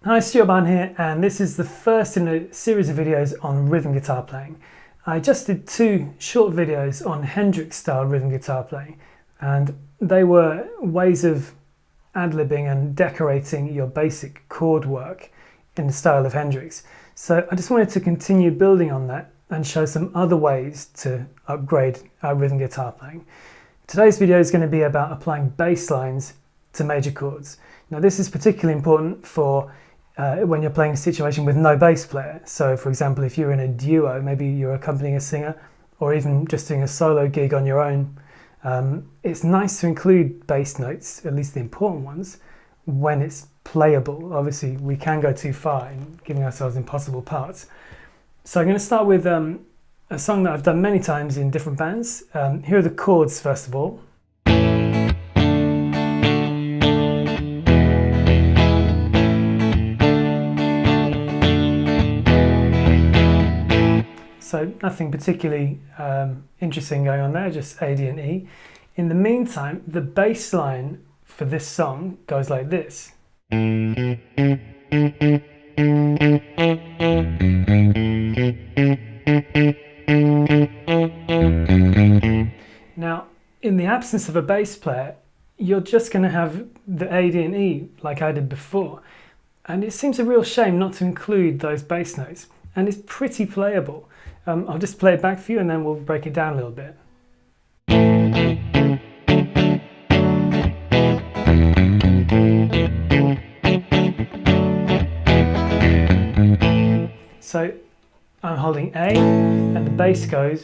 Hi, Stuart Barn here, and this is the first in a series of videos on rhythm guitar playing. I just did two short videos on Hendrix style rhythm guitar playing, and they were ways of ad-libbing and decorating your basic chord work in the style of Hendrix. So I just wanted to continue building on that and show some other ways to upgrade our rhythm guitar playing. Today's video is going to be about applying bass lines to major chords. Now this is particularly important for when you're playing a situation with no bass player. So for example, if you're in a duo, maybe you're accompanying a singer, or even just doing a solo gig on your own, it's nice to include bass notes, at least the important ones, when it's playable. Obviously we can go too far in giving ourselves impossible parts. So I'm going to start with a song that I've done many times in different bands. Here are the chords first of all. So nothing particularly interesting going on there, just A, D and E. In the meantime, the bass line for this song goes like this. Now, in the absence of a bass player, you're just going to have the A, D and E like I did before. And it seems a real shame not to include those bass notes. And it's pretty playable. I'll just play it back for you and then we'll break it down a little bit. So I'm holding A and the bass goes.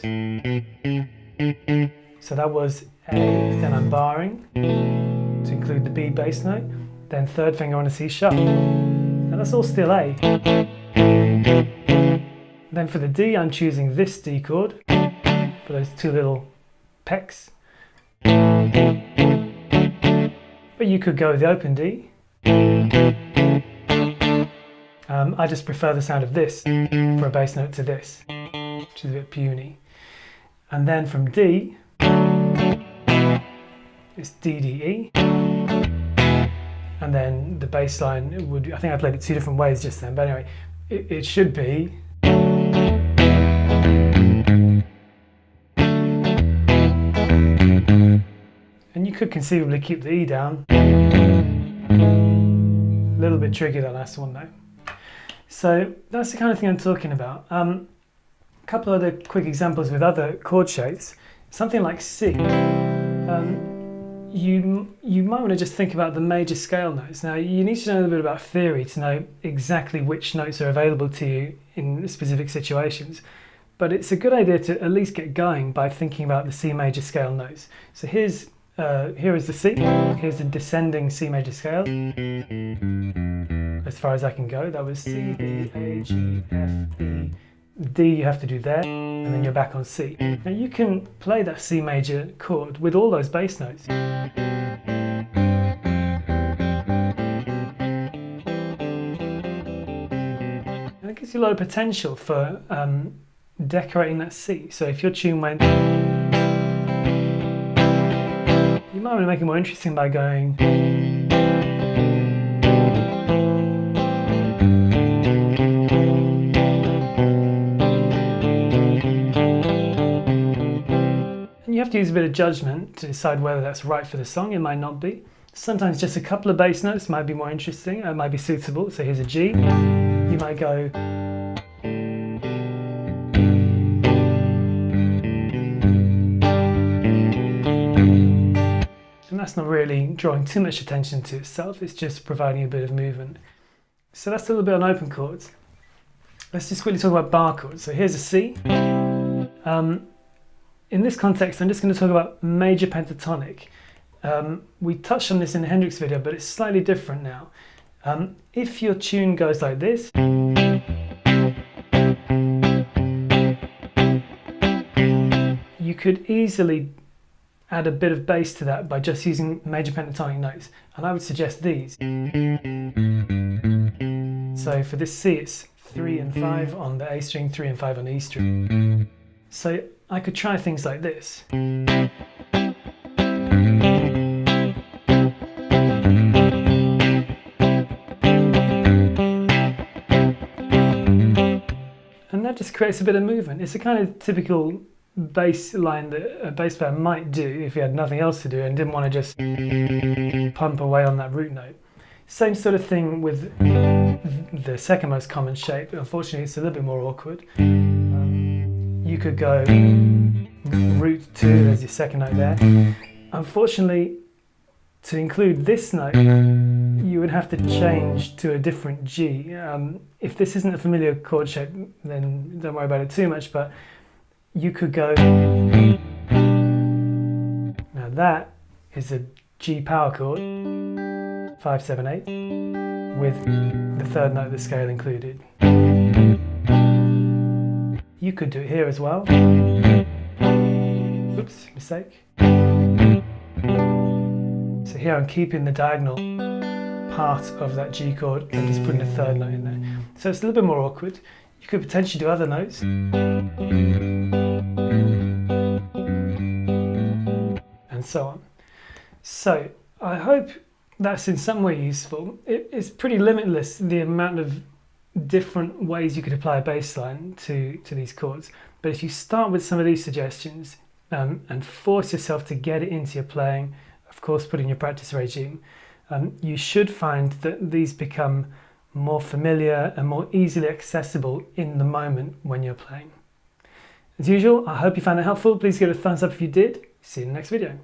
So that was A, then I'm barring to include the B bass note, then third finger on a C sharp. Now that's all still A. Then for the D, I'm choosing this D chord for those two little pecks. But you could go with the open D. I just prefer the sound of this for a bass note to this, which is a bit puny. And then from D, it's D, D, E. And then the bass line would, I think I played it two different ways just then, but anyway, it should be. And you could conceivably keep the E down. A little bit tricky that last one though. So that's the kind of thing I'm talking about. A couple other quick examples with other chord shapes. Something like C. You might want to just think about the major scale notes. Now you need to know a little bit about theory to know exactly which notes are available to you in specific situations. But it's a good idea to at least get going by thinking about the C major scale notes. So here is the C, here's the descending C major scale. As far as I can go, that was C, B, A, G, F, E, D you have to do there, and then you're back on C. Now you can play that C major chord with all those bass notes. And it gives you a lot of potential for decorating that C. So if your tune went, you might want to make it more interesting by going. And you have to use a bit of judgment to decide whether that's right for the song. It might not be. Sometimes just a couple of bass notes might be more interesting, it might be suitable. So here's a G. You might go. And that's not really drawing too much attention to itself, it's just providing a bit of movement. So that's a little bit on open chords. Let's just quickly talk about bar chords. So here's a C. In this context, I'm just going to talk about major pentatonic. We touched on this in the Hendrix video, but it's slightly different now. If your tune goes like this, you could easily add a bit of bass to that by just using major pentatonic notes, and I would suggest these. So for this C, it's 3 and 5 on the A string, 3 and 5 on the E string. So I could try things like this. that just creates a bit of movement. It's a kind of typical bass line that a bass player might do if he had nothing else to do and didn't want to just pump away on that root note. Same sort of thing with the second most common shape. Unfortunately, it's a little bit more awkward. You could go root 2, there's your second note there. Unfortunately, to include this note, you would have to change to a different G. If this isn't a familiar chord shape, then don't worry about it too much, but you could go... Now that is a G power chord, 5, 7, 8, with the third note of the scale included. You could do it here as well. Oops, mistake. So here I'm keeping the diagonal part of that G chord and just putting a third note in there. So it's a little bit more awkward. You could potentially do other notes. And so on. So I hope that's in some way useful. It's pretty limitless, the amount of different ways you could apply a bass line to these chords. But if you start with some of these suggestions and force yourself to get it into your playing, of course put in your practice regime, you should find that these become more familiar and more easily accessible in the moment when you're playing. As usual, I hope you found it helpful. Please give it a thumbs up if you did. See you in the next video.